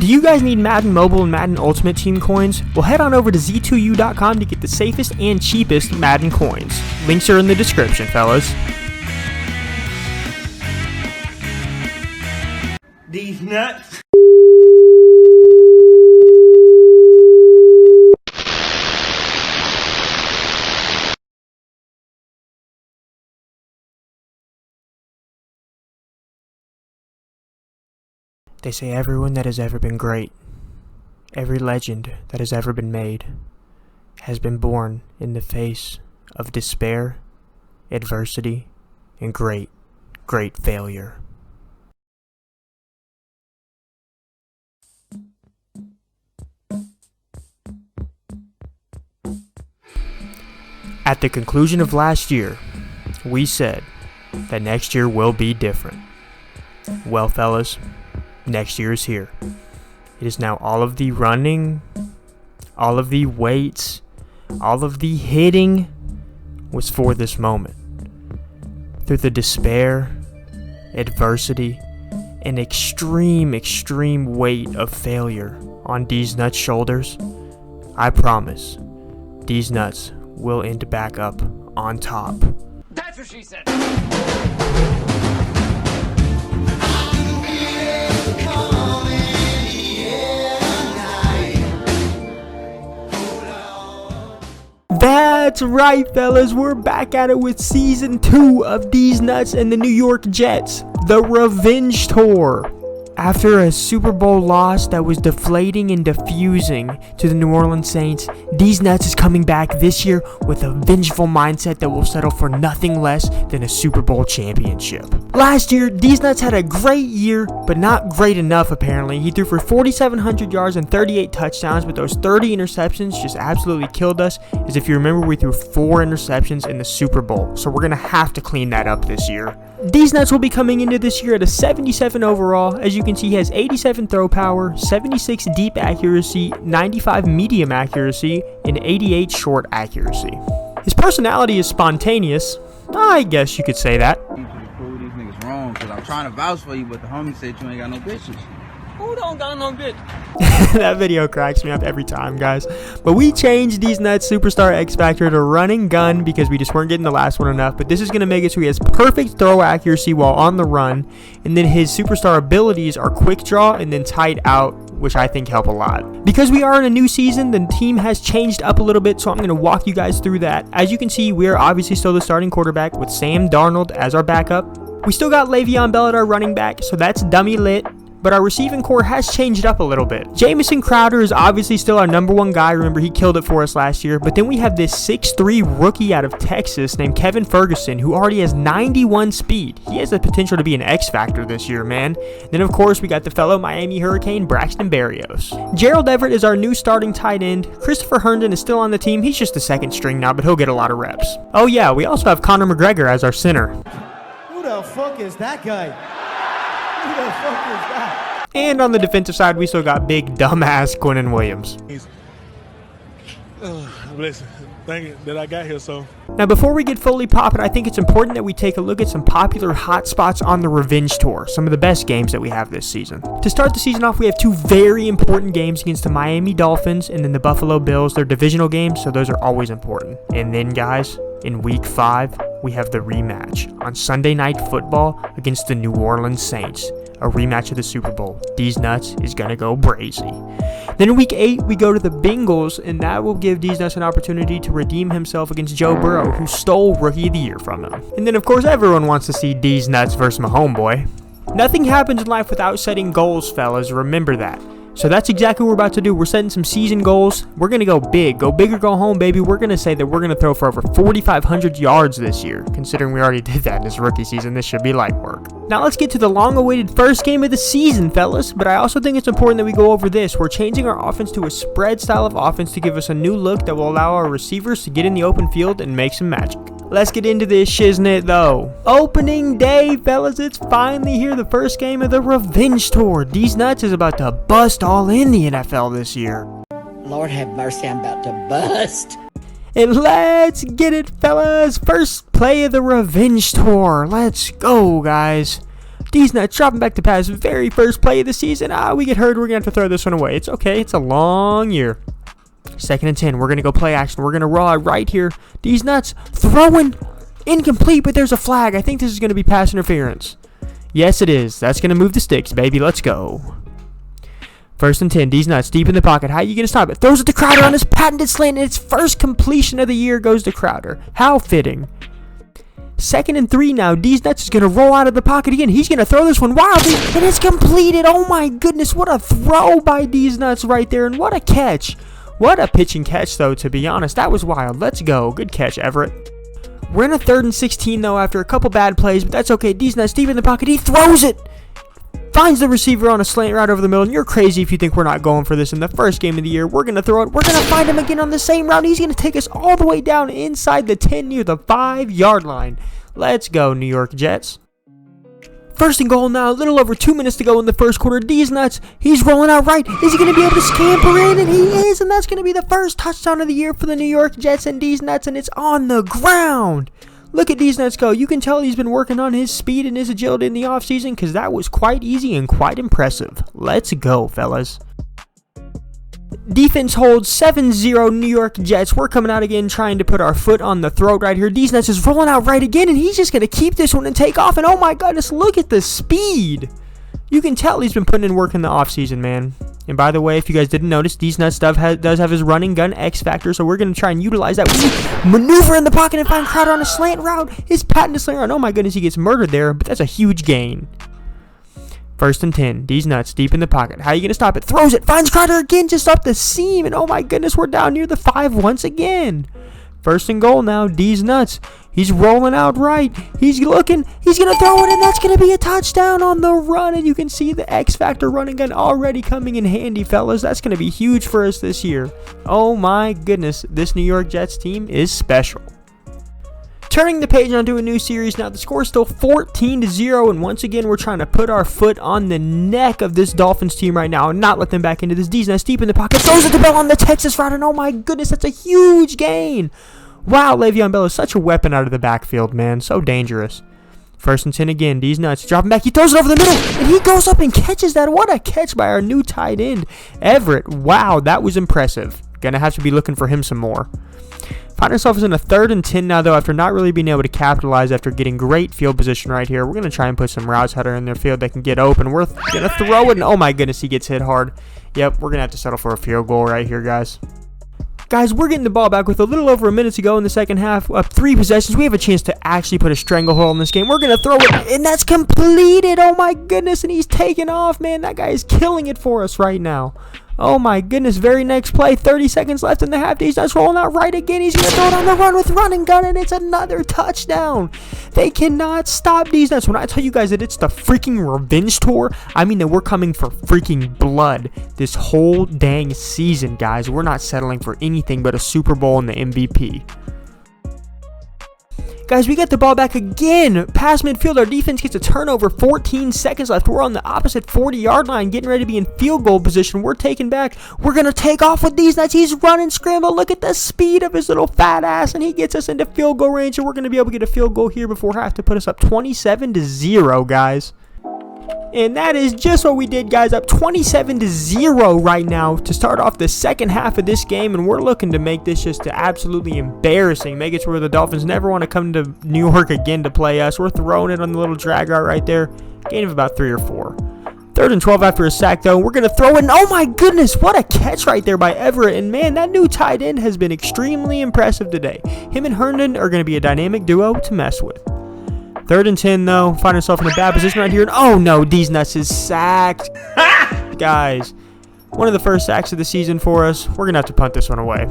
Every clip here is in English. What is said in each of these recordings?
Do you guys need Madden Mobile and Madden Ultimate Team coins? Well, head on over to z2u.com to get the safest and cheapest Madden coins. Links are in the description, fellas. Deez Nutz. They say everyone that has ever been great, every legend that has ever been made, has been born in the face of despair, adversity, and great, great failure. At the conclusion of last year, we said that next year will be different. Well, fellas, next year is here. It is now all of the running, all of the weights, all of the hitting was for this moment. Through the despair, adversity, and extreme weight of failure on Deez Nutz' shoulders, I promise Deez Nutz will end back up on top. That's what she said. That's right, fellas, we're back at it with season 2 of Deez Nutz and the New York Jets, the Revenge Tour. After a Super Bowl loss that was deflating and diffusing to the New Orleans Saints, Deez Nutz is coming back this year with a vengeful mindset that will settle for nothing less than a Super Bowl championship. Last year, Deez Nutz had a great year, but not great enough apparently. He threw for 4,700 yards and 38 touchdowns, but those 30 interceptions just absolutely killed us. As if you remember, we threw 4 interceptions in the Super Bowl, so we're going to have to clean that up this year. Deez Nutz will be coming into this year at a 77 overall. As you can see, he has 87 throw power, 76 deep accuracy, 95 medium accuracy, and 88 short accuracy. His personality is spontaneous. I guess you could say that. You should prove these niggas wrong, because I'm trying to vouch for you, but the homie said you ain't got no bitches. Who don't got no bitch? That video cracks me up every time, guys. But we changed Deez Nutz Superstar X Factor to running gun because we just weren't getting the last one enough. But this is going to make it so he has perfect throw accuracy while on the run. And then his superstar abilities are quick draw and then tight out, which I think help a lot. Because we are in a new season, the team has changed up a little bit, so I'm going to walk you guys through that. As you can see, we are obviously still the starting quarterback with Sam Darnold as our backup. We still got Le'Veon Bell at our running back, so that's dummy lit. But our receiving core has changed up a little bit. Jamison Crowder is obviously still our number 1 guy. Remember, he killed it for us last year. But then we have this 6'3" rookie out of Texas named Kevin Ferguson, who already has 91 speed. He has the potential to be an X Factor this year, man. Then, of course, we got the fellow Miami Hurricane, Braxton Berrios. Gerald Everett is our new starting tight end. Christopher Herndon is still on the team. He's just a second string now, but he'll get a lot of reps. Oh, yeah, we also have Conor McGregor as our center. Who the fuck is that guy? Who the fuck is that? And on the defensive side, we still got big dumbass Quinnen Williams. Listen, thank you that I got here, so. Now, before we get fully popping, I think it's important that we take a look at some popular hot spots on the Revenge Tour, some of the best games that we have this season. To start the season off, we have 2 very important games against the Miami Dolphins and then the Buffalo Bills. They're divisional games, so those are always important. And then, guys, in week 5, we have the rematch on Sunday Night Football against the New Orleans Saints. A rematch of the Super Bowl. Deez Nutz is going to go brazy. Then in week 8, we go to the Bengals, and that will give Deez Nutz an opportunity to redeem himself against Joe Burrow, who stole Rookie of the Year from him. And then, of course, everyone wants to see Deez Nutz versus my homeboy. Nothing happens in life without setting goals, fellas. Remember that. So that's exactly what we're about to do. We're setting some season goals. We're going to go big. Go big or go home, baby. We're going to say that we're going to throw for over 4,500 yards this year. Considering we already did that in this rookie season, this should be light work. Now let's get to the long-awaited first game of the season, fellas. But I also think it's important that we go over this. We're changing our offense to a spread style of offense to give us a new look that will allow our receivers to get in the open field and make some magic. Let's get into this shiznit, though. Opening day, fellas. It's finally here. The first game of the Revenge Tour. Deez Nutz is about to bust all in the NFL this year. Lord have mercy, I'm about to bust. And let's get it, fellas. First play of the Revenge Tour. Let's go, guys. Deez Nutz dropping back to pass. Very first play of the season. We get hurt. We're going to have to throw this one away. It's okay. It's a long year. 2nd and 10. We're going to go play action. We're going to roll out right here. Deez Nutz throwing incomplete, but there's a flag. I think this is going to be pass interference. Yes, it is. That's going to move the sticks, baby. Let's go. 1st and 10. Deez Nutz deep in the pocket. How are you going to stop it? Throws it to Crowder on his patented slant, and its first completion of the year goes to Crowder. How fitting. 2nd and 3 now. Deez Nutz is going to roll out of the pocket again. He's going to throw this one wildly, and it's completed. Oh my goodness, what a throw by Deez Nutz right there, and what a catch. What a pitch and catch, though, to be honest. That was wild. Let's go. Good catch, Everett. We're in a 3rd and 16, though, after a couple bad plays, but that's okay. Deez Nutz deep in the pocket. He throws it. Finds the receiver on a slant route over the middle, and you're crazy if you think we're not going for this in the first game of the year. We're going to throw it. We're going to find him again on the same route. He's going to take us all the way down inside the 10 near the 5-yard line. Let's go, New York Jets. 1st and goal now. A little over 2 minutes to go in the first quarter. Deez Nutz, he's rolling out right. Is he going to be able to scamper in? And he is, and that's going to be the first touchdown of the year for the New York Jets and Deez Nutz, and it's on the ground. Look at Deez Nutz go. You can tell he's been working on his speed and his agility in the offseason because that was quite easy and quite impressive. Let's go, fellas. Defense holds 7-0 New York Jets. We're coming out again trying to put our foot on the throat right here. Deez Nutz is rolling out right again, and he's just going to keep this one and take off. And oh my goodness, look at the speed. You can tell he's been putting in work in the offseason, man. And by the way, if you guys didn't notice, Deez Nutz does have his running gun X factor, so we're going to try and utilize that. We maneuver in the pocket and find Crowder on a slant route. His patented slant route. Oh my goodness, he gets murdered there, but that's a huge gain. 1st and 10. Deez Nutz deep in the pocket. How are you going to stop it? Throws it. Finds Crowder again just up the seam. And oh my goodness, we're down near the 5 once again. 1st and goal now. Deez Nutz. He's rolling out right. He's looking. He's going to throw it, and that's going to be a touchdown on the run. And you can see the X Factor running gun already coming in handy, fellas. That's going to be huge for us this year. Oh my goodness. This New York Jets team is special. Turning the page onto a new series now. The score is still 14-0, and once again, we're trying to put our foot on the neck of this Dolphins team right now and not let them back into this. Deez Nutz deep in the pocket, throws it to Bell on the Texas route, and oh my goodness, that's a huge gain. Wow, Le'Veon Bell is such a weapon out of the backfield, man. So dangerous. 1st and 10 again. Deez Nutz dropping back. He throws it over the middle, and he goes up and catches that. What a catch by our new tight end, Everett. Wow, that was impressive. Gonna have to be looking for him some more. Find ourselves in a 3rd and 10 now, though, after not really being able to capitalize after getting great field position right here. We're going to try and put some routes out in their field that can get open. We're going to throw it, and oh my goodness, he gets hit hard. Yep, we're going to have to settle for a field goal right here, guys. Guys, we're getting the ball back with a little over a minute to go in the second half. Up 3 possessions. We have a chance to actually put a stranglehold in this game. We're going to throw it, and that's completed. Oh my goodness, and he's taking off, man. That guy is killing it for us right now. Oh my goodness, very next play, 30 seconds left in the half. Deez Nutz rolling out right again. He's going to throw it on the run with running gun, and it's another touchdown. They cannot stop Deez Nutz. When I tell you guys that it's the freaking revenge tour, I mean that we're coming for freaking blood this whole dang season, guys. We're not settling for anything but a Super Bowl and the MVP. Guys, we get the ball back again. Past midfield, our defense gets a turnover. 14 seconds left. We're on the opposite 40-yard line, getting ready to be in field goal position. We're taking back. We're going to take off with Deez Nutz. He's running scramble. Look at the speed of his little fat ass, and he gets us into field goal range, and we're going to be able to get a field goal here before half to put us up 27-0, guys. And that is just what we did, guys. Up 27-0 right now to start off the second half of this game. And we're looking to make this just absolutely embarrassing. Make it to where the Dolphins never want to come to New York again to play us. We're throwing it on the little drag route right there. Gain of about 3 or 4. 3rd and 12 after a sack, though. We're going to throw it. And oh my goodness, what a catch right there by Everett. And man, that new tight end has been extremely impressive today. Him and Herndon are going to be a dynamic duo to mess with. 3rd and 10, though. Find ourselves in a bad position right here. And oh no, Deez Nutz is sacked. Guys, one of the first sacks of the season for us. We're going to have to punt this one away.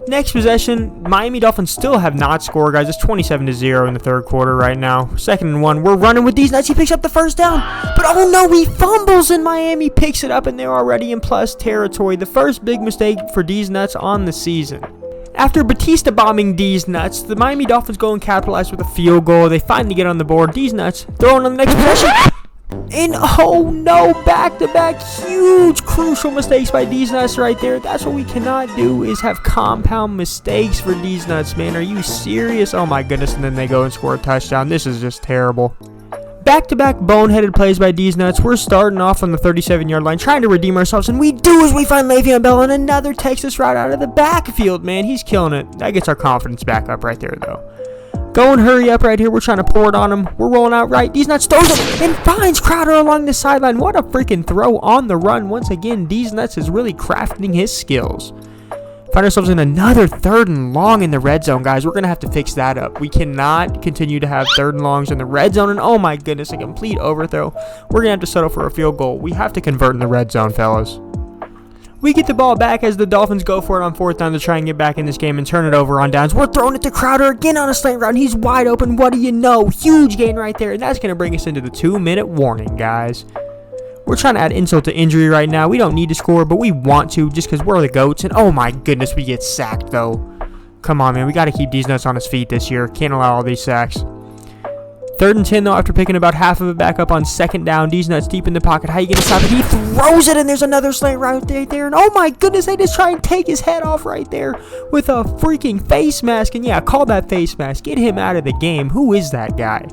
Next possession, Miami Dolphins still have not scored, guys. It's 27-0 in the 3rd quarter right now. 2nd and 1. We're running with Deez Nutz. He picks up the first down. But oh no, he fumbles, and Miami picks it up, and they're already in plus territory. The first big mistake for Deez Nutz on the season. After Batista bombing Deez Nutz, the Miami Dolphins go and capitalize with a field goal. They finally get on the board. Deez Nutz throwing on the next possession. And oh no, back-to-back huge crucial mistakes by Deez Nutz right there. That's what we cannot do, is have compound mistakes for Deez Nutz, man. Are you serious? Oh my goodness, and then they go and score a touchdown. This is just terrible. Back-to-back boneheaded plays by Deez Nutz. We're starting off on the 37-yard line, trying to redeem ourselves, and we do as we find Le'Veon Bell on another Texas route out of the backfield, man. He's killing it. That gets our confidence back up right there, though. Go and hurry up right here. We're trying to pour it on him. We're rolling out right. Deez Nutz throws it and finds Crowder along the sideline. What a freaking throw on the run. Once again, Deez Nutz is really crafting his skills. Find ourselves in another 3rd and long in the red zone, guys. We're going to have to fix that up. We cannot continue to have 3rd and longs in the red zone. And oh my goodness, a complete overthrow. We're going to have to settle for a field goal. We have to convert in the red zone, fellas. We get the ball back as the Dolphins go for it on 4th down to try and get back in this game and turn it over on downs. We're throwing it to Crowder again on a slant route, and he's wide open. What do you know? Huge gain right there, and that's going to bring us into the 2-minute warning, guys. We're trying to add insult to injury right now. We don't need to score, but we want to just because we're the GOATs. And oh my goodness, we get sacked, though. Come on, man. We got to keep Deez Nutz on his feet this year. Can't allow all these sacks. 3rd and 10, though, after picking about half of it back up on 2nd down. Deez Nutz deep in the pocket. How you going to stop it? He throws it, and there's another slant right there. And oh my goodness, they just try and take his head off right there with a freaking face mask. And yeah, call that face mask. Get him out of the game. Who is that guy?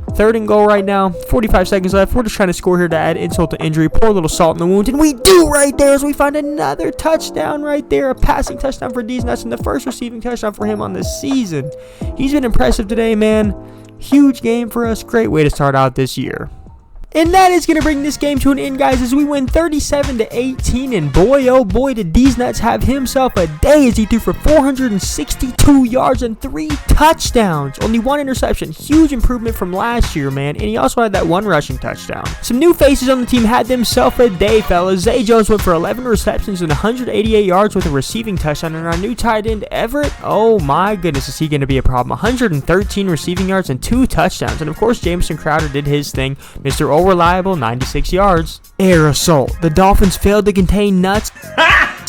3rd and goal right now. 45 seconds left. We're just trying to score here to add insult to injury. Pour a little salt in the wound. And we do right there as we find another touchdown right there. A passing touchdown for Deez Nutz and the first receiving touchdown for him on the season. He's been impressive today, man. Huge game for us. Great way to start out this year. And that is going to bring this game to an end, guys, as we win 37-18. And boy, oh boy, did Deez Nutz have himself a day as he threw for 462 yards and 3 touchdowns. Only 1 interception. Huge improvement from last year, man. And he also had that 1 rushing touchdown. Some new faces on the team had themselves a day, fellas. Zay Jones went for 11 receptions and 188 yards with a receiving touchdown. And our new tight end, Everett, oh my goodness, is he going to be a problem. 113 receiving yards and 2 touchdowns. And of course, Jamison Crowder did his thing. Mr. Reliable, 96 yards. Air assault. The Dolphins failed to contain Nutz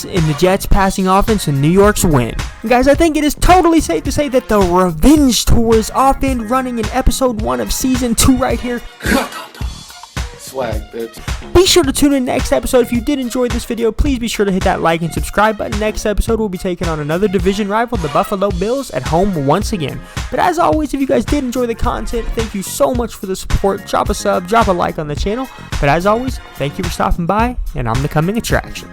in the Jets' passing offense and New York's win. And guys, I think it is totally safe to say that the revenge tour is off and running in episode 1 of season 2 right here. Swag, bitch. Be sure to tune in next episode. If you did enjoy this video, please be sure to hit that like and subscribe button. Next episode, we'll be taking on another division rival, the Buffalo Bills, at home once again. But as always, if you guys did enjoy the content, thank you so much for the support. Drop a sub, drop a like on the channel. But as always, thank you for stopping by, and I'm the coming attraction.